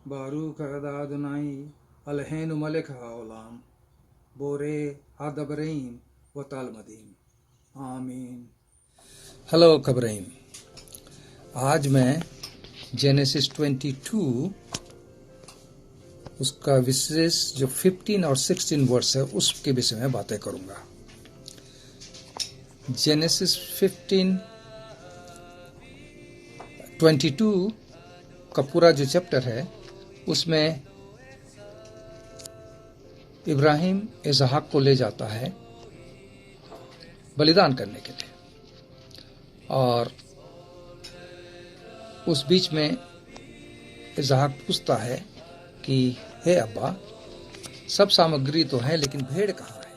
Baruch hada Adonai Eloheinu melech haolam Borei hadabarim v'talmadim. आमीन। Hello खबरें, आज मैं जेनेसिस 22 उसका विशेष जो 15 और 16 वर्स है उसके विषय में बातें करूंगा। जेनेसिस 22 का पूरा जो चैप्टर है उसमें इब्राहिम इसहाक को ले जाता है बलिदान करने के लिए, और उस बीच में इसहाक पूछता है कि हे अब्बा, सब सामग्री तो है लेकिन भेड़ कहाँ है?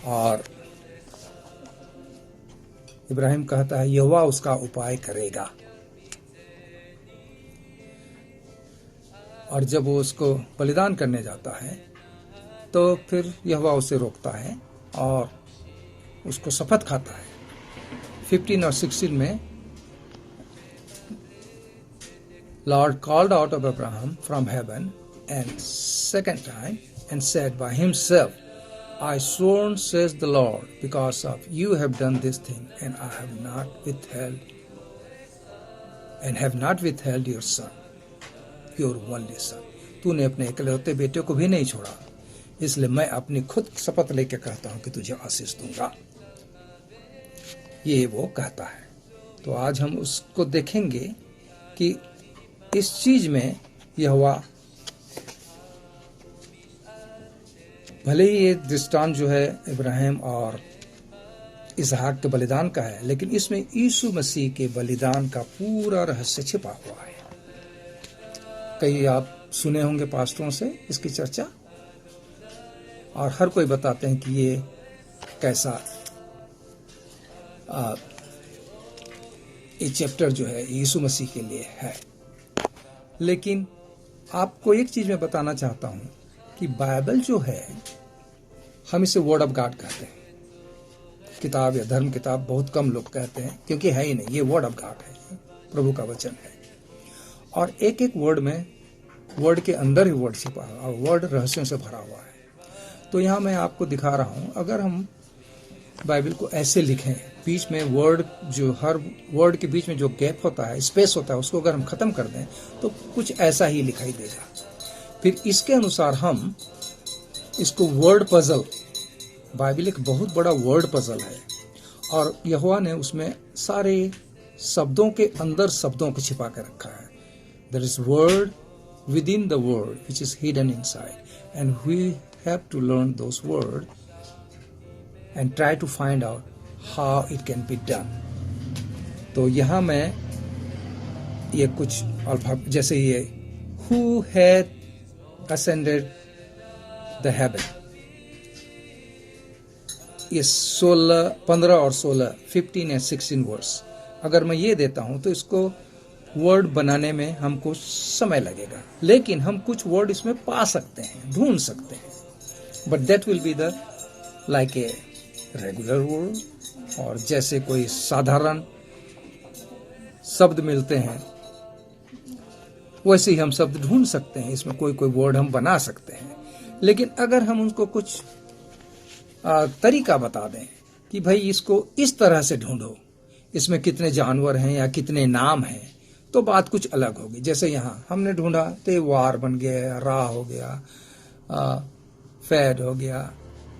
और इब्राहिम कहता है यहोवा उसका उपाय करेगा। और जब वो उसको बलिदान करने जाता है तो फिर यहोवा उसे रोकता है और उसको शपथ खाता है। 15 और 16 में Lord called out of Abraham from heaven and second time and said by himself, I sworn, says the Lord, because of you have done this thing, and I have not withheld your son, your only son. तूने अपने इकलौते बेटे को भी नहीं छोड़ा, इसलिए मैं अपनी खुद शपथ लेके कहता हूं कि तुझे आशीष दूंगा। ये वो कहता है। तो आज हम उसको देखेंगे कि इस चीज में यहोवा, भले ही ये दृष्टांत जो है इब्राहिम और इसहाक के बलिदान का है, लेकिन इसमें यीशु मसीह के बलिदान का पूरा रहस्य छिपा हुआ है। कई आप सुने होंगे पास्टरों से इसकी चर्चा, और हर कोई बताते हैं कि ये कैसा ये चैप्टर जो है यीशु मसीह के लिए है। लेकिन आपको एक चीज मैं बताना चाहता हूं कि बाइबल जो है, हम इसे वर्ड ऑफ गॉड कहते हैं। किताब या धर्म किताब बहुत कम लोग कहते हैं, क्योंकि है ही नहीं, ये वर्ड ऑफ गॉड है, प्रभु का वचन है। और एक एक वर्ड में, वर्ड के अंदर ही वर्ड छिपा है और वर्ड रहस्यों से भरा हुआ है। तो यहाँ मैं आपको दिखा रहा हूं, अगर हम बाइबल को ऐसे लिखें, बीच में वर्ड, जो हर वर्ड के बीच में जो गैप होता है, स्पेस होता है, उसको अगर हम खत्म कर दें तो कुछ ऐसा ही लिखाई देगा। फिर इसके अनुसार हम इसको वर्ड पजल, बाइबल एक बहुत बड़ा वर्ड पजल है, और यहोवा ने उसमें सारे शब्दों के अंदर शब्दों को छिपा कर रखा है। There is word within the word which is hidden inside, and we have to learn those words and try to find out how it can be done. तो यहाँ मैं ये कुछ अल्फाबेट, जैसे ये who had ascended the heaven, ये 15 और 16, 15 and 16 words, अगर मैं ये देता हूँ तो इसको वर्ड बनाने में हमको समय लगेगा, लेकिन हम कुछ वर्ड इसमें पा सकते हैं, ढूंढ सकते हैं। But that will be the like a regular word, और जैसे कोई साधारण शब्द मिलते हैं वैसे ही हम शब्द ढूंढ सकते हैं, इसमें कोई कोई वर्ड हम बना सकते हैं। लेकिन अगर हम उनको कुछ तरीका बता दें कि भाई इसको इस तरह से ढूंढो, इसमें कितने जानवर हैं या कितने नाम हैं, तो बात कुछ अलग होगी। जैसे यहाँ हमने ढूंढा तो वार बन गया, रा हो गया, फैड हो गया,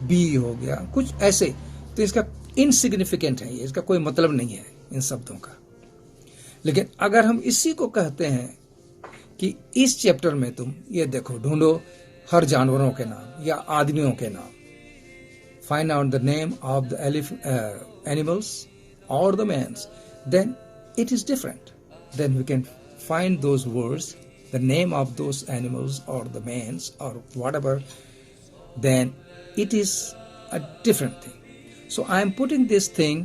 बी हो गया, कुछ ऐसे। तो इसका इनसिग्निफिकेंट है, ये इसका कोई मतलब नहीं है इन शब्दों का। लेकिन अगर हम इसी को कहते हैं कि इस चैप्टर में तुम ये देखो, ढूंढो हर जानवरों के नाम या आदमियों के नाम, find out the name of the animals और the mans, then it is different. Then we can find those words, the name of those animals और द मैन्स और whatever, then it is a different thing. So I am putting this thing,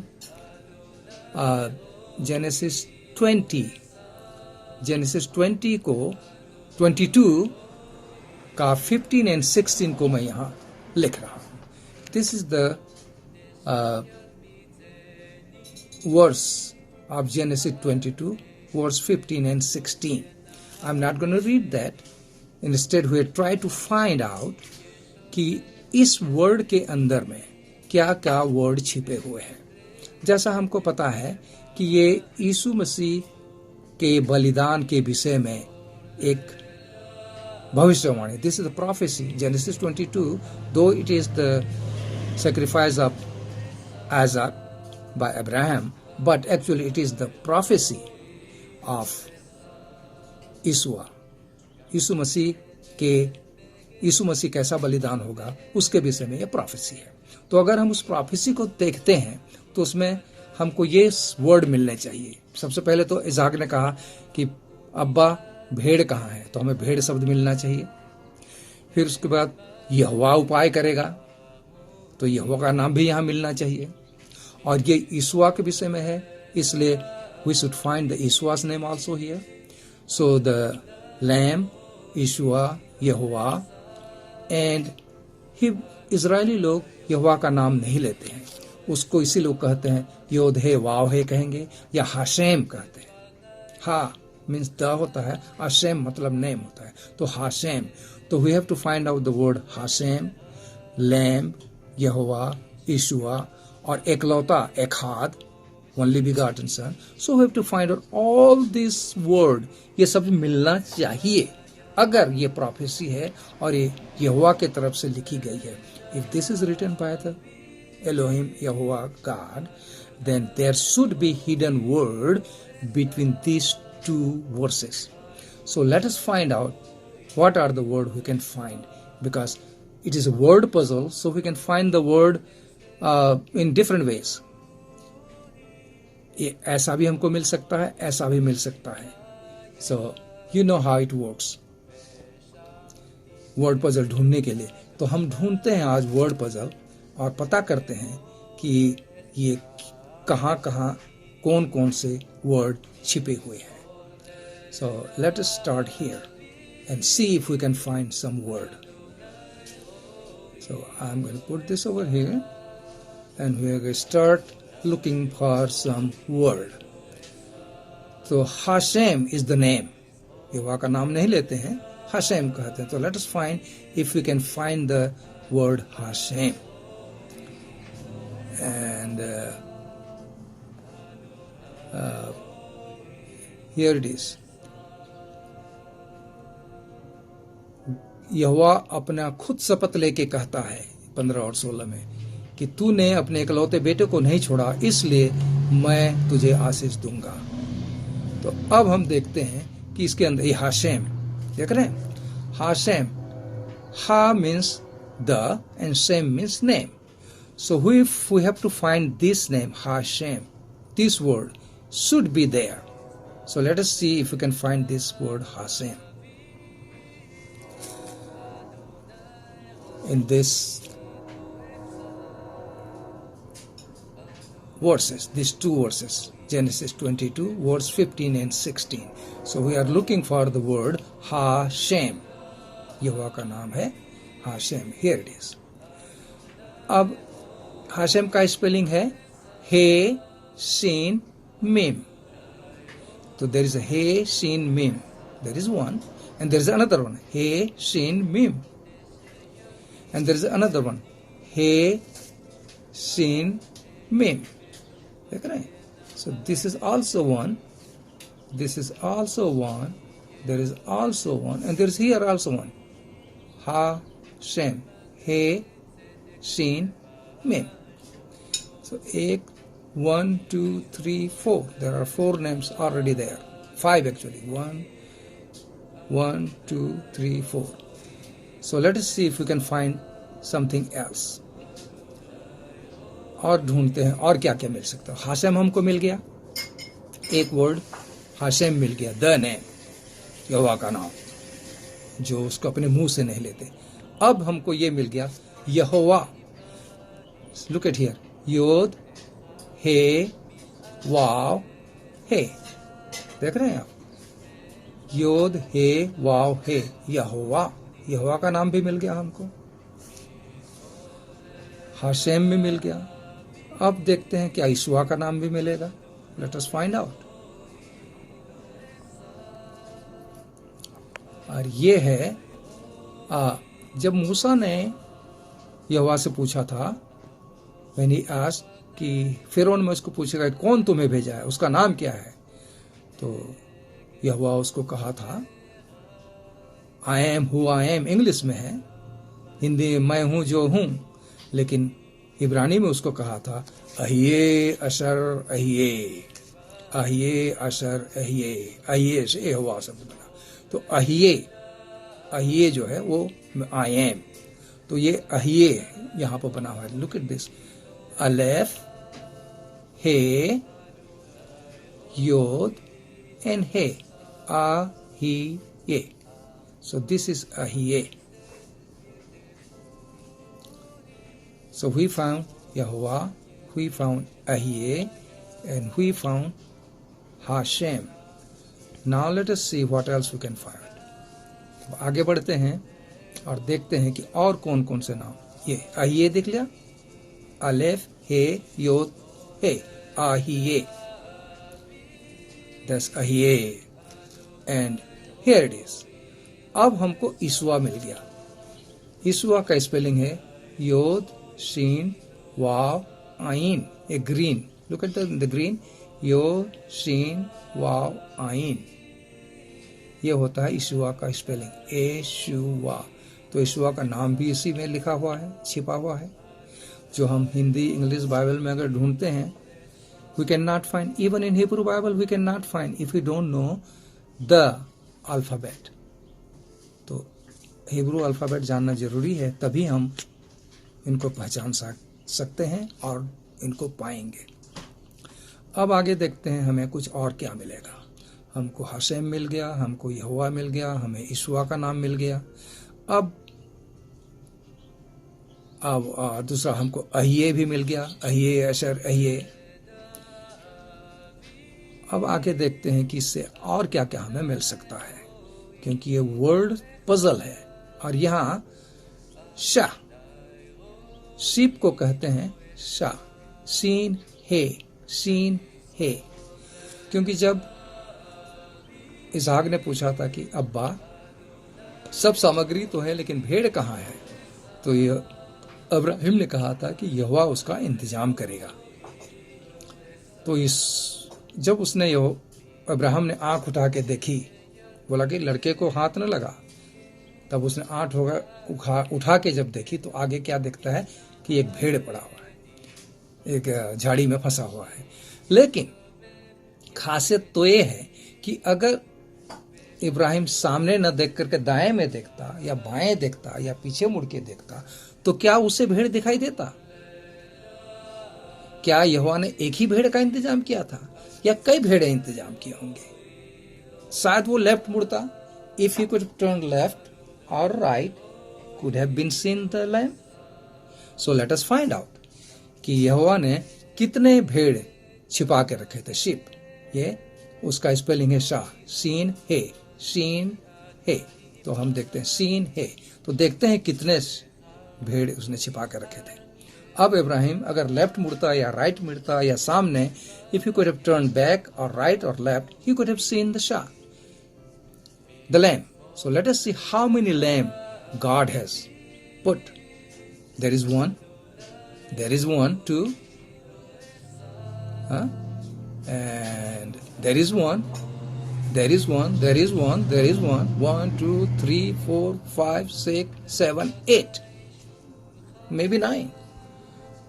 Genesis 20 को 22 का 15 and 16 को मैं यहाँ लिख रहा हूँ। This is the verse of Genesis 22 verse 15 and 16. I'm not going to read that. Instead, we try to find out कि इस वर्ड के अंदर में क्या क्या वर्ड छिपे हुए हैं। जैसा हमको पता है कि ये यीशु मसीह के बलिदान के विषय में एक भविष्यवाणी, this is the prophecy, genesis 22, दो it is the sacrifice of Isaac by Abraham, but actually it is the prophecy of यीशु मसीह कैसा बलिदान होगा उसके विषय में यह प्रोफेसी है। तो अगर हम उस प्रोफेसी को देखते हैं तो उसमें हमको ये वर्ड मिलने चाहिए। सबसे पहले तो इसाक ने कहा कि अब्बा भेड़ कहाँ है, तो हमें भेड़ शब्द मिलना चाहिए। फिर उसके बाद यहोवा उपाय करेगा, तो यहोवा का नाम भी यहाँ मिलना चाहिए। और ये यीशुआ के विषय में है, इसलिए we should find the Yeshua's name also here. So the lamb, Yeshua, Jehovah. And इजरायली लोग यहोवा का नाम नहीं लेते हैं, उसको इसी लोग कहते हैं योद है, वाव है कहेंगे, या हाशेम कहते हैं। हा मीन्स द होता है, हाशेम मतलब नेम होता है, तो हाशेम। तो we have to find out the word Hashem, lamb, Jehovah, Yeshua, और एकलौता, एखाद, only begotten son. So we have to find out all this word, ये सब मिलना चाहिए अगर ये प्रोफेसी है और ये यहोवा के तरफ से लिखी गई है। If this is written by the Elohim, Yehovah, God, then there should be hidden word between these two verses. So let us find out what are the word we can find, because it is a word puzzle, so we can find the word in different ways. ऐसा भी हमको मिल सकता है, ऐसा भी मिल सकता है। So you know how it works. Word puzzle ढूंढने के लिए तो हम ढूंढते हैं आज वर्ड पजल और पता करते हैं कि ये कहाँ कहाँ कौन कौन से वर्ड छिपे हुए हैं। So let us start here and see if we can find some word. So I am going to put this over here and we are going to start looking for some word. तो Hashem is the name, Yehovah का नाम नहीं लेते हैं, Hashem कहते हैं। तो let us find if we can find the word Hashem. And here it is. यहोवा अपना खुद शपथ लेके कहता है 15 और 16 में कि तूने अपने इकलौते बेटे को नहीं छोड़ा, इसलिए मैं तुझे आशीष दूंगा। तो अब हम देखते हैं कि इसके अंदर ये हाशेम देख रहे हैं। हाशेम, हा means the end Shem means name. So if we have to find this name, Hashem, this word should be there. So let us see if we can find this word Hashem in this verses, these two verses, Genesis 22, verse 15 and 16. So we are looking for the word Hashem. Yehovah का नाम है Hashem. Here it is. अब Hashem का spelling है हे शीन मीम। तो देर इज हे शीन मीम, there is one, and there is another one हे शीन मीम, and there is another one हे शीन मीम। देख रहे हैं? So this is also one, this is also one, there is also one, and there is here also one. Hashem, हे शीन मीम। So 1, 2, 3, 4. There are 4 names already there. 5 actually. 1, 2, 3, 4. So let us see if we can find something else. और ढूंढते हैं और क्या क्या मिल सकता है। हाशेम हमको मिल गया, एक वर्ड हाशेम मिल गया, द नेम, यहोवा का नाम, जो उसको अपने मुंह से नहीं लेते। अब हमको ये मिल गया यहोवा। Look at here. योद, हे, वाव, हे। देख रहे हैं आप? योद, हे, वाव, हे, यहोवा। यहोवा का नाम भी मिल गया हमको, हाशेम भी मिल गया। अब देखते हैं क्या यीशुआ का नाम भी मिलेगा। Late us find out. और ये है जब मूसा ने यहोवा से पूछा था, when he asked कि फिरौन में उसको पूछेगा कौन तुम्हें भेजा है, उसका नाम क्या है, तो यहोवा उसको कहा था I am who I am, English में है, हिंदी में मैं हूं जो हूं, लेकिन इब्रानी में उसको कहा था अहिये अशर अहिये, अहिये अशर अहिये, अहिये से यहोवा शब्द बना। तो अहिये जो है वो आई एम, तो ये अहिये यहां पर बना हुआ है। Look at this, aleph he yod and he, अहिये, so this is ahiye. So we found Yahuwah, we found ahiye, and we found Hashem. Now let us see what else we can find. आगे बढ़ते हैं और देखते हैं कि और कौन कौन से नाम। ये अहिये देख लिया, अलेफ he योद hey, ahiye, that's ahiye, and here it is. अब हमको ईसुआ मिल गया। ईसुआ का स्पेलिंग है योद shin vav ayin, a green, look at the green, yod shin vav ayin, ये होता है ईसुआ का स्पेलिंग, एशुआ। तो ईसुआ का नाम भी इसी में लिखा हुआ है, छिपा हुआ है, जो हम हिंदी इंग्लिश बाइबल में अगर ढूंढते हैं, we can not find, even in Hebrew bible we can not find if you don't know the alphabet. तो हिब्रू अल्फाबेट जानना जरूरी है, तभी हम इनको पहचान सकते हैं और इनको पाएंगे। अब आगे देखते हैं हमें कुछ और क्या मिलेगा। हमको हशेम मिल गया, हमको यहोवा मिल गया, हमें ईशुआ का नाम मिल गया। अब दूसरा हमको अहिये भी मिल गया, अहिये अशर अहिये। अब आगे देखते हैं कि इससे और क्या क्या हमें मिल सकता है, क्योंकि ये वर्ड पजल है। और यहां शाह, शीप को कहते हैं शाह, सीन हे, सीन हे, क्योंकि जब इसहाक ने पूछा था कि अब्बा सब सामग्री तो है लेकिन भेड़ कहाँ है, तो ये अब्राहिम ने कहा था कि यहोवा उसका इंतजाम करेगा। तो जब उसने अब्राहम ने आंख उठा के देखी, बोला कि लड़के को हाथ न लगा, तब उसने आंख उठा के जब देखी तो आगे क्या दिखता है कि एक भेड़ पड़ा हुआ है, एक झाड़ी में फंसा हुआ है। लेकिन खासियत तो ये है कि अगर इब्राहिम सामने न देख करके दाएं में देखता या बाएं देखता या पीछे मुड़ के देखता, तो क्या उसे भेड़ दिखाई देता? क्या यहोवा ने एक ही भेड़ का इंतजाम किया था या कई भेड़ें इंतजाम किए होंगे? शायद वो लेफ्ट मुड़ता, if he could turn left और right, could have been seen the lamb. So let us find out कि यहोवा ने कितने भेड़ छिपा के रखे थे। शिप, ये उसका स्पेलिंग है शाह, सीन हे, सीन हे। तो हम देखते हैं सीन हे, तो देखते हैं कितने भेड़ उसने छिपा के रखे थे। अब इब्राहिम अगर लेफ्ट मुड़ता या राइट मुड़ता या सामने, if he could have turned back or right or left, he could have seen the shah, the lamb. So let us see how many lamb God has put. There is one, two, and there is one, 1, 2, 3, 4, 5, 6, 7, 8, maybe 9.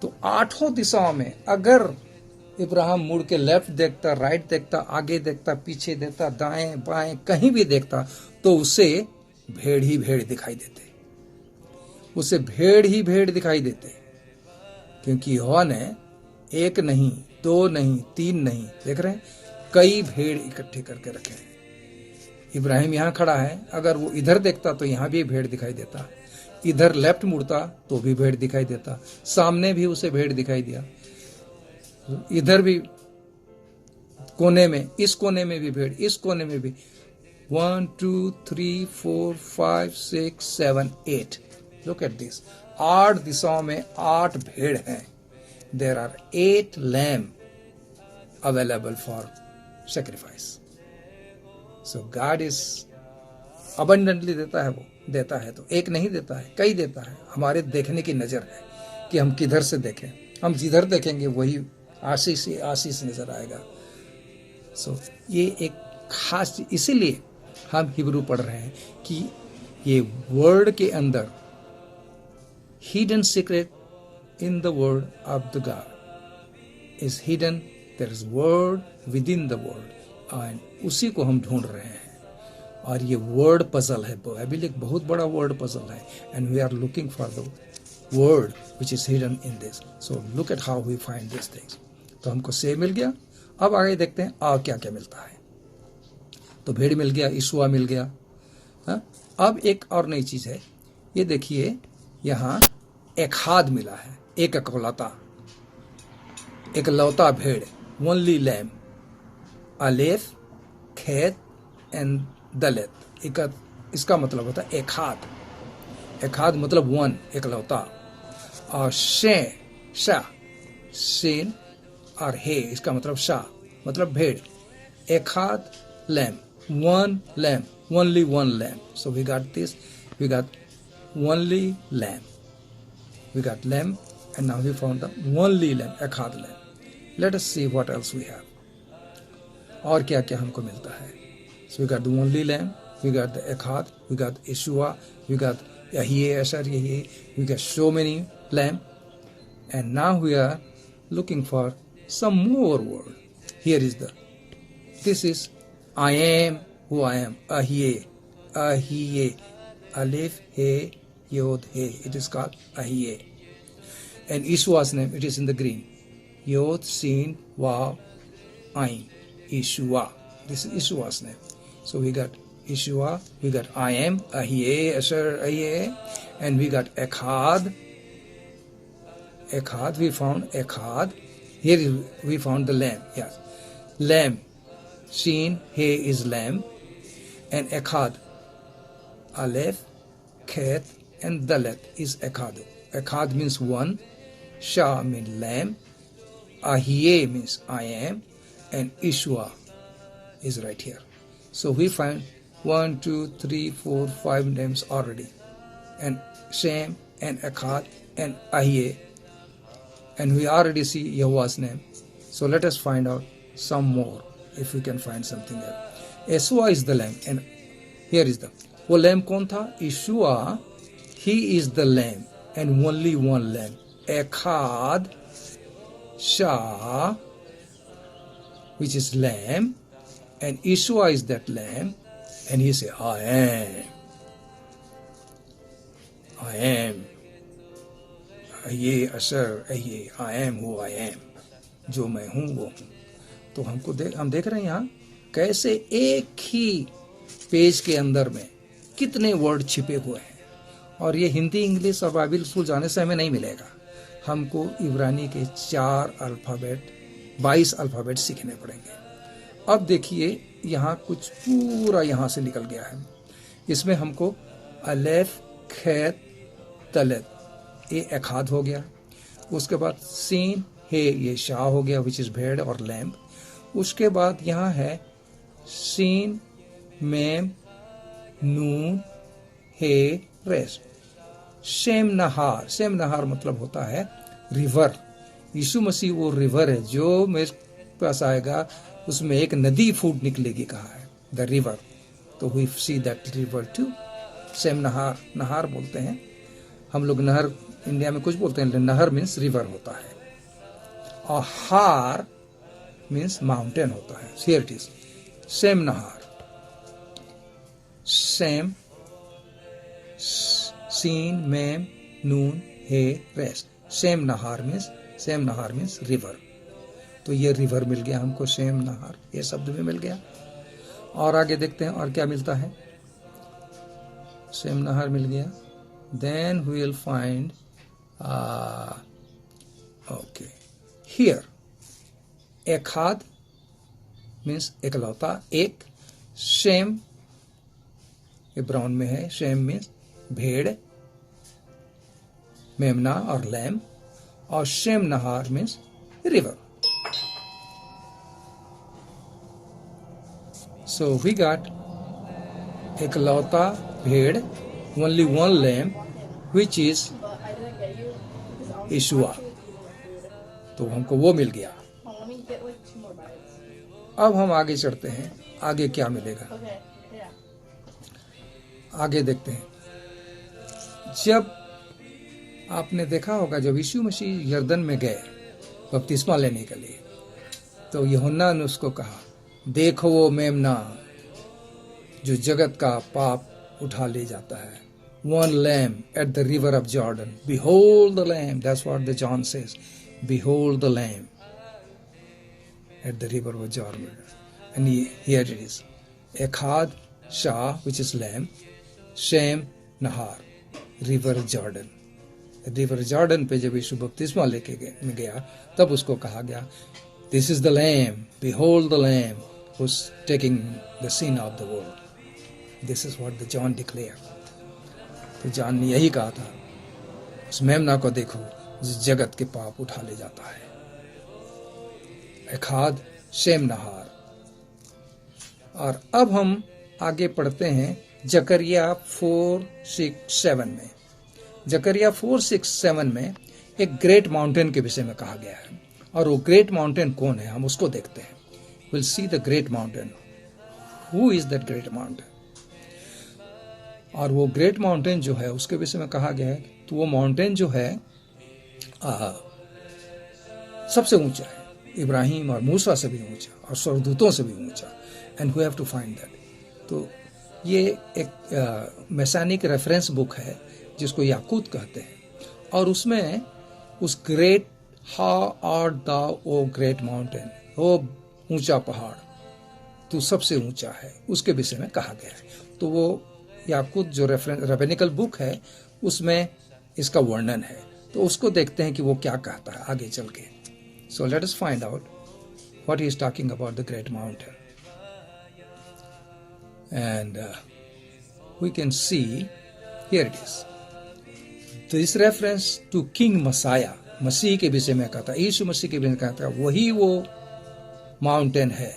तो 8 दिशाओं में अगर इब्राहिम मुड़ के left देखता, right देखता, आगे देखता, पीछे देखता, दाएं बाएं कहीं भी देखता, तो उसे भेड़ ही भेड़ दिखाई देते, उसे भेड़ ही भेड़ दिखाई देते, क्योंकि यहोवा ने एक नहीं, 2 नहीं, 3 नहीं, देख रहे हैं, कई भेड़ इकट्ठे करके रखे हैं। इब्राहिम यहां खड़ा है, अगर वो इधर देखता तो यहां भी भेड़ दिखाई देता, इधर लेफ्ट मुड़ता तो भी भेड़ दिखाई देता, सामने भी उसे भेड़ दिखाई दिया, इधर भी कोने में, इस कोने में भी भेड़, इस कोने में भी। 1, 2, 3, 4, 5, 6, 7, 8. लुक एट दिस, 8 दिशाओं में 8 भेड़ हैं। There are 8 lamb available for sacrifice. So God is abundantly देता है, वो देता है तो एक नहीं देता है, कई देता है। हमारे देखने की नज़र है कि हम किधर से देखें, हम जिधर देखेंगे वही आशीष ही आशीष नजर आएगा। सो ये एक खास, इसीलिए हम हिब्रू पढ़ रहे हैं कि ये वर्ड के अंदर hidden secret in the word of the God is hidden, there is word within the word, and उसी को हम ढूंढ रहे हैं। और ये वर्ड पजल है, बाइबल एक बहुत बड़ा वर्ड पजल है, and we are looking for the word which is hidden in this. So look at how we find this things. तो हमको से मिल गया, अब आगे देखते हैं और क्या क्या मिलता है। तो भेड़ मिल गया, ईशुआ मिल गया। हा? अब एक और नई चीज है, ये देखिए यहाँ एखाद मिला है, एक एकलौता भेड़, ओनली लैम, अलेफ, खेत एंड दलेत। इसका मतलब होता है एखाद। एखाद मतलब वन, एकलौता। और शा, सेन और हे, इसका मतलब शाह मतलब भेड़। एखाद lamb, one lamb, only one lamb. So we got this, we got only lamb. We got lamb, and now we found the only lamb, ekhad lamb. Let us see what else we have. और क्या क्या हमको मिलता है। So we got the only lamb, we got the ekhad, we got Yeshua, we got Yahye, Asher, Yahye, we got so many lamb, and now we are looking for some more word. Here is this is I am who I am. Ahiye, Alif, He, Yod, He. It is called Ahiye. And Yeshua's name, it is in the green. Yod, Sin, Vav, Ain. Yeshua. This is Yeshua's name. So we got Yeshua, we got I am, Ahiye, Asher, Ahiye, and we got Echad. Echad, we found Echad. Here we found the lamb. Yes, lamb. Shin, He is lamb, and Echad, Aleph, Chet, and Dalet is Echad. Echad means one, Shah means lamb, Ahiye means I am, and Ishua is right here. So we find 1, 2, 3, 4, 5 names already, and Shem, and Echad, and Ahiye, and we already see Yahweh's name. So let us find out some more. If we can find something else. Yeshua is the lamb, and here is the, वो lamb कौन था? Yeshua, he is the lamb, and only one lamb. Echad, Shah, which is lamb, and Yeshua is that lamb, and he say, I am. Ahiye, Asher, Ahiye, I am who I am. जो मैं हूँ वो हूँ। तो हम देख रहे हैं यहाँ कैसे एक ही पेज के अंदर में कितने वर्ड छिपे हुए हैं। और ये हिंदी, इंग्लिश और बाइबल स्कूल जाने से हमें नहीं मिलेगा, हमको इब्रानी के 22 अल्फ़ाबेट सीखने पड़ेंगे। अब देखिए यहाँ कुछ पूरा यहाँ से निकल गया है। इसमें हमको अलेफ, खेत, तलेत, ये एखाद हो गया। उसके बाद सीन, हे, ये शाह हो गया, विच इज भेड़ और लैम्प। उसके बाद यहाँ है सीन, मेम, नून, हे, रेस। शेम नहार, शेम नहार मतलब होता है रिवर। यीशु मसीह वो रिवर है जो मेरे पास आएगा, उसमें एक नदी फूट निकलेगी, कहा है द रिवर। तो we see that river too. शेम नहार, नहार बोलते हैं हम लोग, नहर इंडिया में कुछ बोलते हैं, नहर मीन्स रिवर होता है, और हार मीन्स माउंटेन होता है। Here it is same Nahar, same, scene, ma'am, Noon, hey, race. Same Nahar means river. तो ये रिवर मिल गया हमको, सेम नहार, ये शब्द भी मिल गया। और आगे देखते हैं और क्या मिलता है। सेम नहार मिल गया। Then we will find okay here एखाद मीन्स एकलौता, एक। शेम, ये ब्राउन में है, शेम मीन्स भेड़, मेमना और लैम, और शेम नहार means river. So we got एकलौता भेड़, only one lamb, which is Yeshua. तो हमको वो मिल गया। अब हम आगे चढ़ते हैं, आगे क्या मिलेगा आगे देखते हैं। जब आपने देखा होगा जब यीशु मसीह यर्दन में गए बपतिस्मा लेने के लिए, तो यूहन्ना ने उसको कहा, देखो वो मेमना जो जगत का पाप उठा ले जाता है। One lamb at the river of Jordan. Behold the lamb. That's what the John says. Behold the lamb at the river of Jordan. And here it is. Echad Shah, which is lamb. Shem Nahar, river Jordan. River Jordan पे जब यीशु बपतिस्मा लेके गया, तब उसको कहा गया, this is the lamb, behold the lamb who is taking the sin of the world. This is what the John declare. तो जॉन ने यही कहा था, उस मेमना को देखो जिस जगत के पाप उठा ले जाता है। एखाद शेम नहार। और अब हम आगे पढ़ते हैं जकरिया 4:6-7 में। जकरिया 4:6-7 में एक ग्रेट माउंटेन के विषय में कहा गया है, और वो ग्रेट माउंटेन कौन है हम उसको देखते हैं। Will see the great mountain, who is that great mountain. और वो ग्रेट माउंटेन जो है उसके विषय में कहा गया है, तो वो माउंटेन जो है सबसे ऊंचा है, इब्राहिम और मूसा से भी ऊंचा और स्वर्गदूतों से भी ऊंचा, and we have to find that. तो ये एक मैसानिक रेफरेंस बुक है जिसको याकूत कहते हैं, और उसमें उस great how art thou O great mountain, वो ऊंचा पहाड़ तो सबसे ऊंचा है, उसके विषय में कहा गया है। तो वो याकूत जो रेफरेनिकल बुक है उसमें इसका वर्णन है, तो उसको देखते हैं कि वो क्या कहता है आगे चल के। So let us find out what he is talking about the great mountain, and we can see here it is this reference to king Messiah, मसीह के विषय में कहता है, यीशु मसीह के विषय में कहता है, वही वो माउंटेन है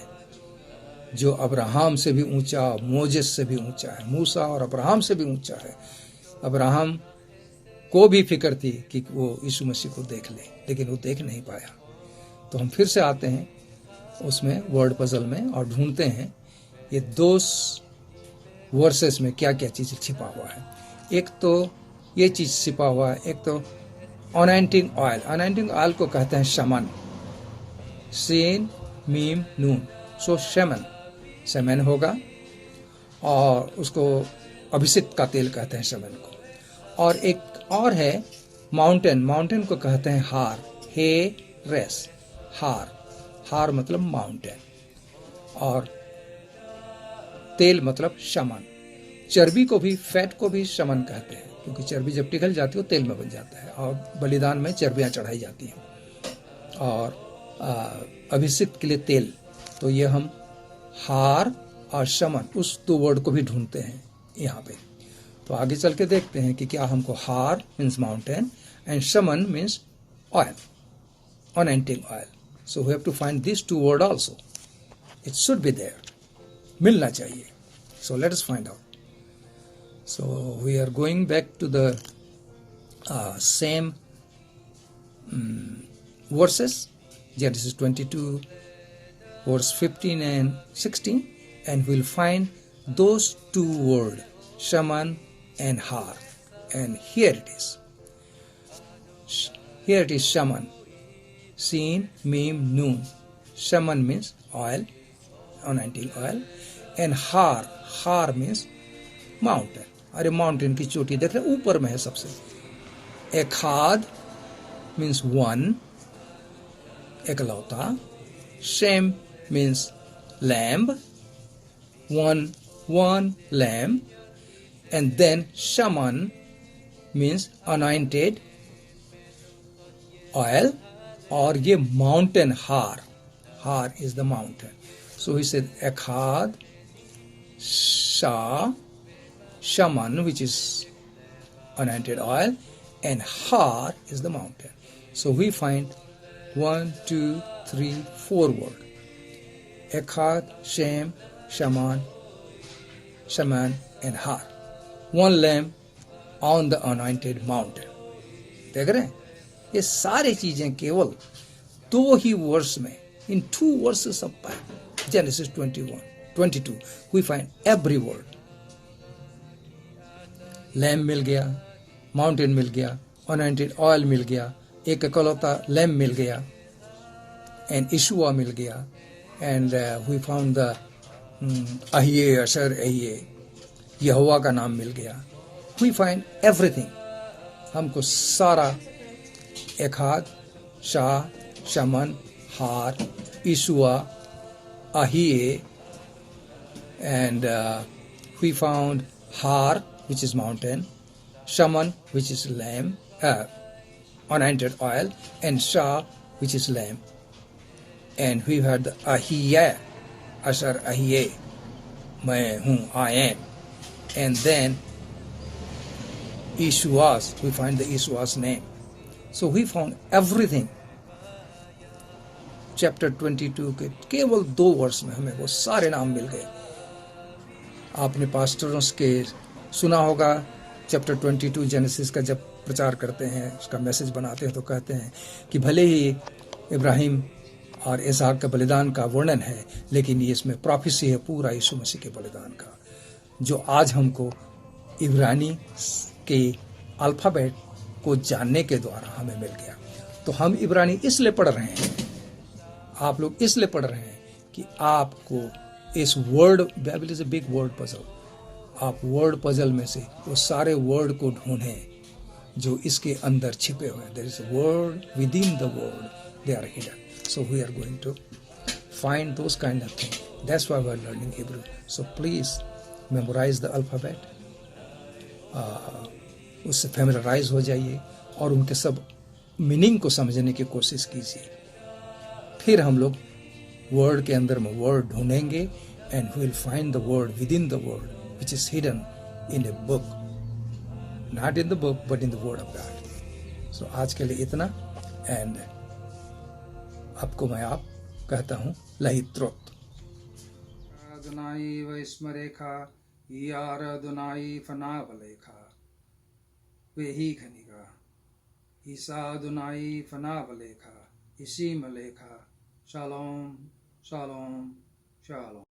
जो अब्राहम से भी ऊंचा, मोजेस से भी ऊंचा है, मूसा और अब्राहम से भी ऊंचा है। अब्राहम को भी फिक्र थी कि वो यीशु मसीह को देख ले, लेकिन वो देख नहीं पाया। तो हम फिर से आते हैं उसमें वर्ड पजल में और ढूंढते हैं ये 2 वर्सेस में क्या क्या चीज छिपा हुआ है। एक तो ये चीज छिपा हुआ है, एक तो अनॉइंटिंग ऑयल। अनॉइंटिंग ऑयल को कहते हैं शमन, सीन मीम नून, सो शमन, शमन होगा, और उसको अभिषिक्त का तेल कहते हैं शमन को। और एक और है माउंटेन, माउंटेन को कहते हैं हार, हे रेस, हार, हार मतलब माउंटेन, और तेल मतलब शमन। चर्बी को भी, फैट को भी शमन कहते हैं, क्योंकि चर्बी जब पिघल जाती है वो तेल में बन जाता है, और बलिदान में चर्बियां चढ़ाई जाती हैं, और अभिषिक्त के लिए तेल। तो ये हम हार और शमन, उस 2 वर्ड को भी ढूंढते हैं यहाँ पे। तो आगे चल के देखते हैं कि क्या हमको हार मीन्स माउंटेन एंड शमन means oil, anointing oil. So we have to find this 2 word also, it should be there, मिलना चाहिए। So let us find out. So we are going back to the same verses, Genesis 22 verse 15 and 16, and we'll find those 2 words, shaman and har. And here it is. Here it is shaman, sin mim noon. Shaman means oil, anointing oil, and har means mountain. अरे mountain की चोटी देख रहे ऊपर में है सबसे। एखाद मीन्स 1, एकलौता। शेम means lamb, 1 lamb. And then शमन मीन्स अनॉइंटेड ऑयल, और ये माउंटेन हार, हार is the mountain. So he said एखाद शा, shaman, which is anointed oil, and har is the mountain. So we find 1, 2, 3, 4 word. Echad, Shem, Shaman, Shaman, and Har. One lamb on the anointed mountain. देख रहे हैं, ये सारी चीजें केवल 2 ही verse में, in 2 verses of Bible, Genesis 21, 22, we find every word. Lamb मिल गया, माउंटेन मिल गया, अनॉइंटेड ऑयल मिल गया, एक इकलौता लैम्ब मिल गया, एंड इशुआ मिल गया, एंड वी फाउंड द अहिये, अशर अहिये, यहोवा का नाम मिल गया. We find everything. हमको सारा एखाद, शाह, शमन, हार, इशुआ, अहिये, and we found Har, which is mountain, Shaman, which is lamb, anointed oil, and Shah, which is lamb. And we had the Ahiyah, Ashar Ahiyeh, Main Hu, I am. And then Ishuas, we find the Ishuas name. So we found everything. Chapter 22 के केवल 2 वर्ष में हमें वो सारे नाम मिल गए. आपने पास्टरों के सुना होगा, चैप्टर 22 जेनेसिस का जब प्रचार करते हैं, उसका मैसेज बनाते हैं, तो कहते हैं कि भले ही इब्राहिम और इसहाक का बलिदान का वर्णन है, लेकिन ये इसमें प्रोफेसी है पूरा यीशु मसीह के बलिदान का, जो आज हमको इब्रानी के अल्फ़ाबेट को जानने के द्वारा हमें मिल गया. तो हम इब्रानी इसलिए पढ़ रहे हैं, आप लोग इसलिए पढ़ रहे हैं कि आपको इस word, Bible is a big word puzzle, आप वर्ड पजल में से वो सारे वर्ड को ढूंढें जो इसके अंदर छिपे हुए हैं. There is a word within the word, they are hidden. So we are going to find those kind of thing. That's why we are learning Hebrew. So please memorise the alphabet, उससे familiarise हो जाइए और उनके सब meaning को समझने की कोशिश कीजिए. फिर हम लोग वर्ड के अंदर में वर्ड ढूंढेंगे, and we will find the word within the word which is hidden in a book, not in the book but in the word of God. So आज के लिए इतना, एंड आपको मैं आप कहता हूं लहित्रोत. अदुनाई वैस्मरेखा यार अदुनाई फनावलेखा वेही खनिका ईसा अदुनाई फनावलेखा इसी मलेखा. Shalom, shalom, shalom.